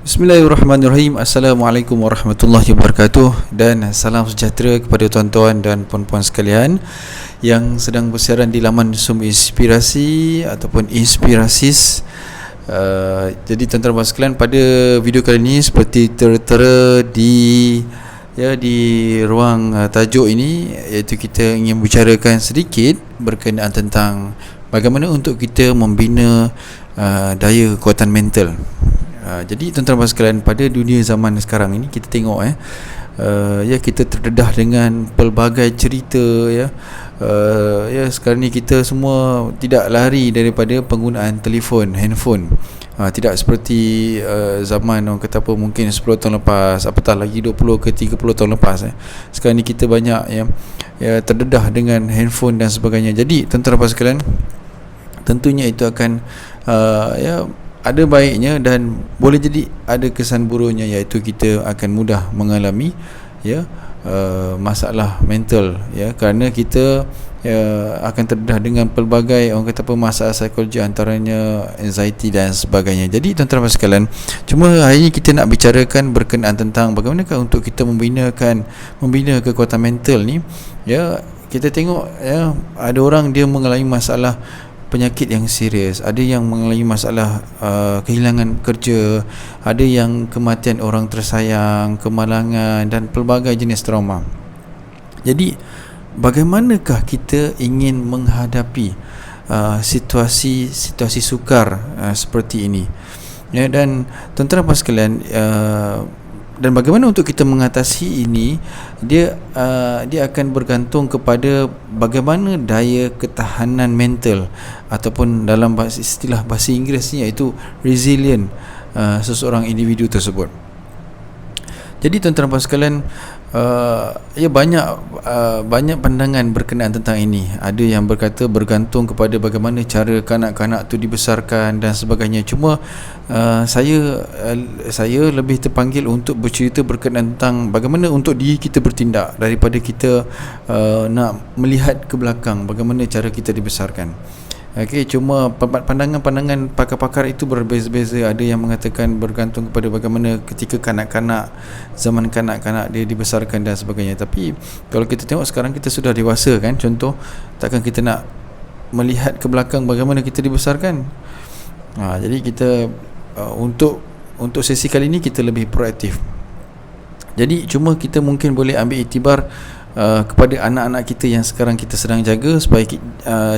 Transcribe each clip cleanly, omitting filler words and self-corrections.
Bismillahirrahmanirrahim. Assalamualaikum warahmatullahi wabarakatuh. Dan salam sejahtera kepada tuan-tuan dan puan-puan sekalian yang sedang bersiaran di laman Sumber Inspirasi ataupun Inspirasis. Jadi tuan-tuan dan sekalian, pada video kali ini seperti tertera di ruang tajuk ini, iaitu kita ingin bicarakan sedikit berkenaan tentang bagaimana untuk kita membina daya kekuatan mental. Jadi tuan-tuan dan sekalian, pada dunia zaman sekarang ini kita tengok kita terdedah dengan pelbagai cerita sekarang ni kita semua tidak lari daripada penggunaan telefon, handphone. Tidak seperti zaman orang kata apa, mungkin 10 tahun lepas, apatah lagi 20 ke 30 tahun lepas. Sekarang ni kita banyak terdedah dengan handphone dan sebagainya. Jadi tuan-tuan dan sekalian, tentunya itu akan ada baiknya dan boleh jadi ada kesan buruknya, iaitu kita akan mudah mengalami masalah mental, kerana kita akan terdedah dengan pelbagai orang kata apa, masalah psikologi, antaranya anxiety dan sebagainya. Jadi tuan-tuan sekalian, cuma hari ini kita nak bicarakan berkenaan tentang bagaimanakah untuk kita membina kekuatan mental ni. Kita tengok ada orang dia mengalami masalah penyakit yang serius, ada yang mengalami masalah kehilangan kerja, ada yang kematian orang tersayang, kemalangan dan pelbagai jenis trauma. Jadi bagaimanakah kita ingin menghadapi situasi sukar seperti ini, dan tuan-tuan dan sekalian, dan bagaimana untuk kita mengatasi ini, dia akan bergantung kepada bagaimana daya ketahanan mental, ataupun dalam istilah bahasa Inggerisnya iaitu resilient seseorang individu tersebut. Jadi tuan-tuan dan sekalian, banyak pandangan berkenaan tentang ini. Ada yang berkata bergantung kepada bagaimana cara kanak-kanak tu dibesarkan dan sebagainya. Cuma saya lebih terpanggil untuk bercerita berkenaan tentang bagaimana untuk diri kita bertindak, daripada kita nak melihat ke belakang bagaimana cara kita dibesarkan. Cuma pandangan-pandangan pakar-pakar itu berbeza-beza. Ada yang mengatakan bergantung kepada bagaimana ketika zaman kanak-kanak dia dibesarkan dan sebagainya. Tapi kalau kita tengok sekarang, kita sudah dewasa kan, contoh, takkan kita nak melihat ke belakang bagaimana kita dibesarkan. Jadi kita untuk sesi kali ini kita lebih proaktif. Jadi cuma kita mungkin boleh ambil iktibar kepada anak-anak kita yang sekarang kita sedang jaga, supaya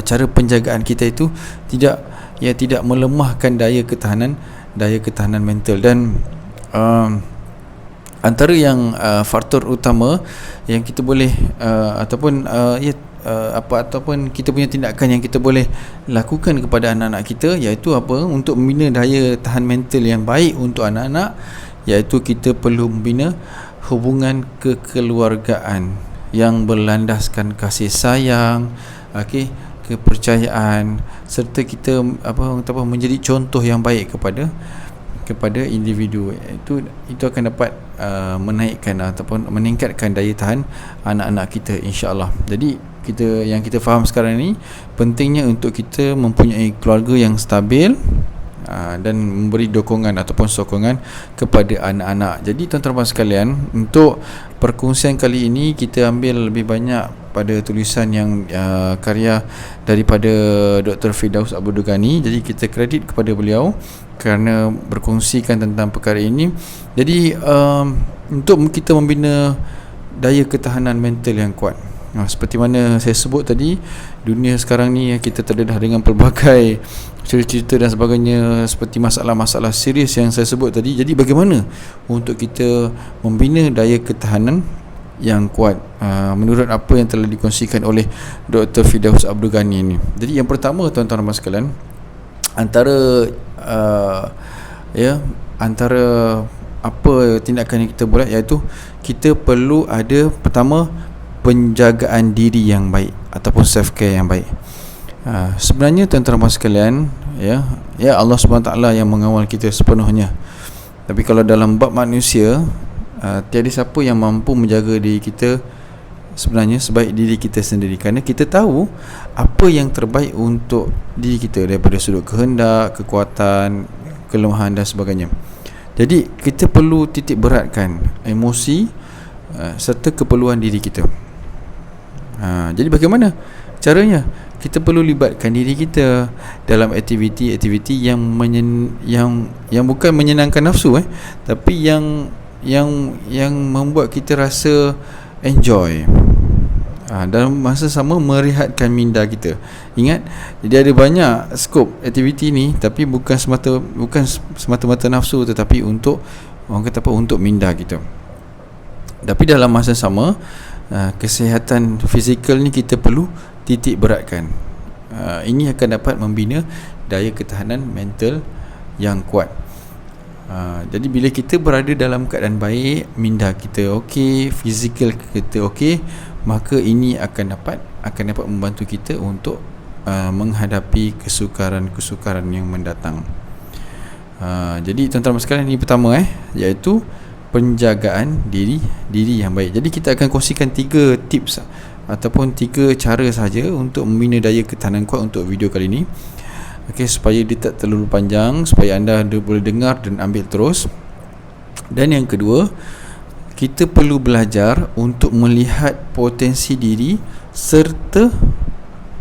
cara penjagaan kita itu tidak melemahkan daya ketahanan mental. Dan antara yang faktor utama yang kita boleh ataupun kita punya tindakan yang kita boleh lakukan kepada anak-anak kita, iaitu untuk membina daya tahan mental yang baik untuk anak-anak, iaitu kita perlu membina hubungan kekeluargaan yang berlandaskan kasih sayang, kepercayaan, serta kita menjadi contoh yang baik kepada individu. Itu akan dapat menaikkan ataupun meningkatkan daya tahan anak-anak kita, insya-Allah. Jadi yang kita faham sekarang ni, pentingnya untuk kita mempunyai keluarga yang stabil dan memberi dukungan ataupun sokongan kepada anak-anak. Jadi tuan-tuan sekalian, untuk perkongsian kali ini kita ambil lebih banyak pada tulisan yang karya daripada Dr. Firdaus Abdul-Ghani. Jadi kita kredit kepada beliau kerana berkongsikan tentang perkara ini. Jadi untuk kita membina daya ketahanan mental yang kuat, seperti mana saya sebut tadi, dunia sekarang ni kita terdedah dengan pelbagai cerita dan sebagainya, seperti masalah-masalah serius yang saya sebut tadi. Jadi bagaimana untuk kita membina daya ketahanan yang kuat menurut apa yang telah dikongsikan oleh Dr. Firdaus Abdul-Ghani ini. Jadi yang pertama, tuan-tuan dan sekalian, antara apa tindakan yang kita buat, iaitu kita perlu ada, pertama, penjagaan diri yang baik ataupun self care yang baik. Sebenarnya tuan-tuan dan sekalian, Allah SWT yang mengawal kita sepenuhnya. Tapi kalau dalam bab manusia, tiada siapa yang mampu menjaga diri kita sebenarnya sebaik diri kita sendiri, kerana kita tahu apa yang terbaik untuk diri kita daripada sudut kehendak, kekuatan, kelemahan dan sebagainya. Jadi kita perlu titik beratkan emosi serta keperluan diri kita. Jadi bagaimana caranya? Kita perlu libatkan diri kita dalam aktiviti-aktiviti yang yang bukan menyenangkan nafsu, tapi yang membuat kita rasa enjoy. Dalam masa sama merehatkan minda kita. Ingat, dia ada banyak skop aktiviti ni, tapi bukan semata-mata nafsu, tetapi untuk orang kata apa, untuk minda kita. Tapi dalam masa sama, kesihatan fizikal ni kita perlu titik beratkan. Ini akan dapat membina daya ketahanan mental yang kuat. Jadi bila kita berada dalam keadaan baik, minda kita okey, fizikal kita okey, maka ini akan dapat membantu kita untuk menghadapi kesukaran-kesukaran yang mendatang. Jadi tuan-tuan sekalian, ini pertama iaitu penjagaan diri yang baik. Jadi kita akan kongsikan 3 tips ataupun 3 cara saja untuk membina daya ketahanan kuat untuk video kali ini. Okey, supaya dia tak terlalu panjang, supaya anda boleh dengar dan ambil terus. Dan yang kedua, kita perlu belajar untuk melihat potensi diri serta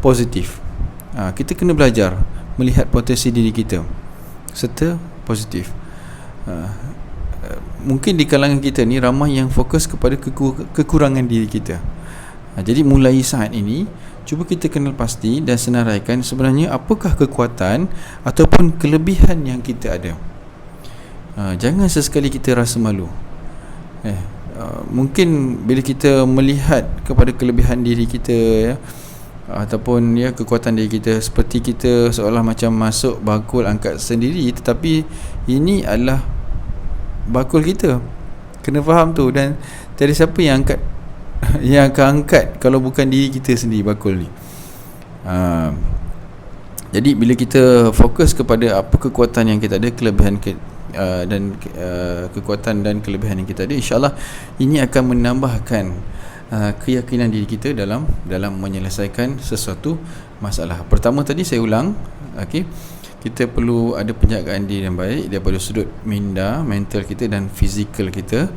positif. Kita kena belajar melihat potensi diri kita serta positif. Mungkin di kalangan kita ni ramai yang fokus kepada kekurangan diri kita. Jadi mulai saat ini, cuba kita kenal pasti dan senaraikan sebenarnya apakah kekuatan ataupun kelebihan yang kita ada. Jangan sesekali kita rasa malu. Mungkin bila kita melihat kepada kelebihan diri kita, ataupun kekuatan diri kita, seperti kita seolah macam masuk bakul angkat sendiri, tetapi ini adalah bakul kita. Kena faham tu. Dan tiada siapa yang akan angkat kalau bukan diri kita sendiri bakul ni. Jadi bila kita fokus kepada apa kekuatan yang kita ada, kelebihan dan kekuatan dan kelebihan yang kita ada, insya-Allah ini akan menambahkan keyakinan diri kita dalam menyelesaikan sesuatu masalah. Pertama tadi saya ulang, okey, kita perlu ada penjagaan diri yang baik daripada sudut minda, mental kita dan fizikal kita.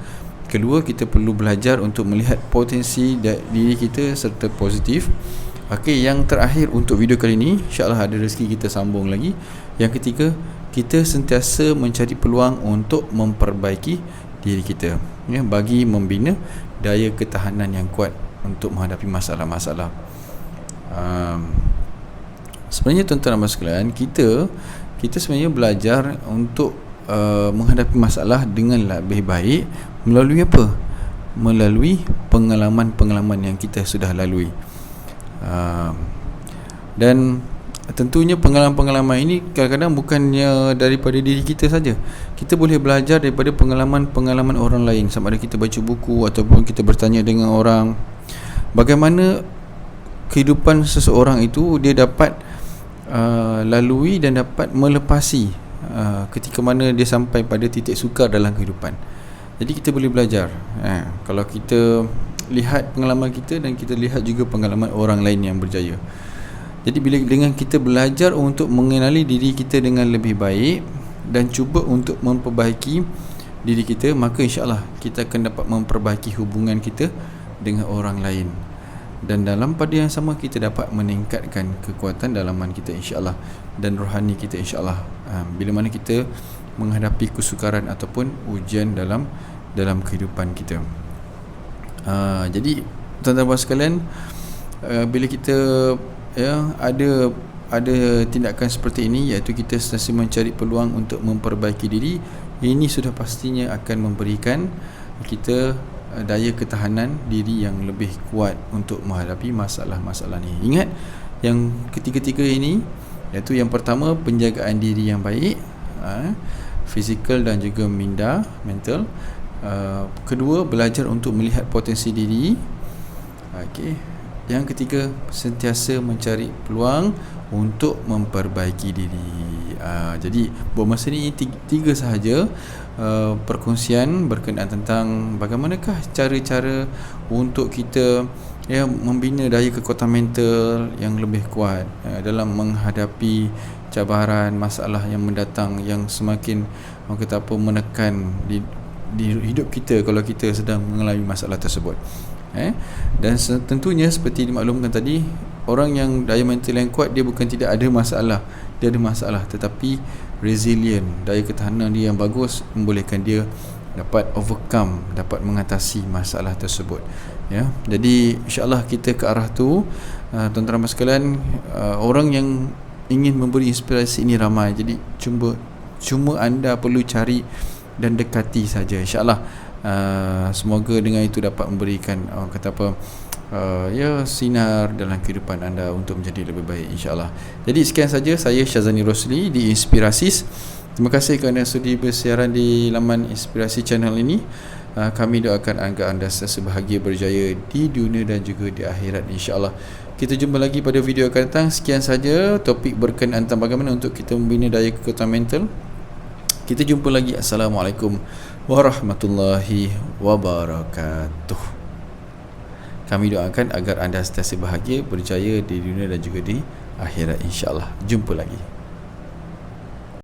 Kedua, kita perlu belajar untuk melihat potensi diri kita serta positif. Okey, yang terakhir untuk video kali ini, insya-Allah ada rezeki kita sambung lagi. Yang ketiga, kita sentiasa mencari peluang untuk memperbaiki diri kita, bagi membina daya ketahanan yang kuat untuk menghadapi masalah-masalah. Sebenarnya tuan-tuan dan sekalian, kita sebenarnya belajar untuk menghadapi masalah dengan lebih baik melalui apa? Melalui pengalaman-pengalaman yang kita sudah lalui. Dan tentunya pengalaman-pengalaman ini kadang-kadang bukannya daripada diri kita saja. Kita boleh belajar daripada pengalaman-pengalaman orang lain, sama ada kita baca buku ataupun kita bertanya dengan orang bagaimana kehidupan seseorang itu dia dapat lalui dan dapat melepasi ketika mana dia sampai pada titik sukar dalam kehidupan. Jadi kita boleh belajar kalau kita lihat pengalaman kita dan kita lihat juga pengalaman orang lain yang berjaya. Jadi bila dengan kita belajar untuk mengenali diri kita dengan lebih baik dan cuba untuk memperbaiki diri kita, maka insya-Allah kita akan dapat memperbaiki hubungan kita dengan orang lain. Dan dalam pada yang sama kita dapat meningkatkan kekuatan dalaman kita insya-Allah dan rohani kita insya-Allah bila mana kita menghadapi kesukaran ataupun ujian dalam kehidupan kita. Jadi tuan-tuan sekalian, bila kita ada tindakan seperti ini, iaitu kita sentiasa mencari peluang untuk memperbaiki diri, ini sudah pastinya akan memberikan kita daya ketahanan diri yang lebih kuat untuk menghadapi masalah-masalah ni. Ingat yang ketiga-tiga ini, iaitu yang pertama penjagaan diri yang baik, fizikal dan juga minda, mental. Kedua, belajar untuk melihat potensi diri. Okey. Yang ketiga, sentiasa mencari peluang untuk memperbaiki diri. Jadi buat masa ni tiga sahaja perkongsian berkenaan tentang bagaimanakah cara-cara untuk kita membina daya kekuatan mental yang lebih kuat dalam menghadapi cabaran, masalah yang mendatang yang semakin orang kata apa menekan di hidup kita kalau kita sedang mengalami masalah tersebut. Dan tentunya seperti dimaklumkan tadi, orang yang daya mental yang kuat, dia bukan tidak ada masalah, dia ada masalah, tetapi resilient, daya ketahanan dia yang bagus membolehkan dia dapat overcome, dapat mengatasi masalah tersebut. Jadi insya-Allah kita ke arah tu, tuan-tuan dan sekalian. Orang yang ingin memberi inspirasi ini ramai, jadi cuma anda perlu cari dan dekati saja, insya-Allah. Semoga dengan itu dapat memberikan kata apa, sinar dalam kehidupan anda untuk menjadi lebih baik, insya-Allah. Jadi sekian saja, saya Syazani Rosli di Inspirasis. Terima kasih kerana sudi bersiaran di laman Inspirasi Channel ini. Kami doakan agar anda sentiasa bahagia, berjaya di dunia dan juga di akhirat, insya-Allah. Kita jumpa lagi pada video akan datang. Sekian saja topik berkenaan tentang bagaimana untuk kita membina daya kekuatan mental. Kita jumpa lagi. Assalamualaikum warahmatullahi wabarakatuh. Kami doakan agar anda sentiasa bahagia, berjaya di dunia dan juga di akhirat, insya-Allah. Jumpa lagi.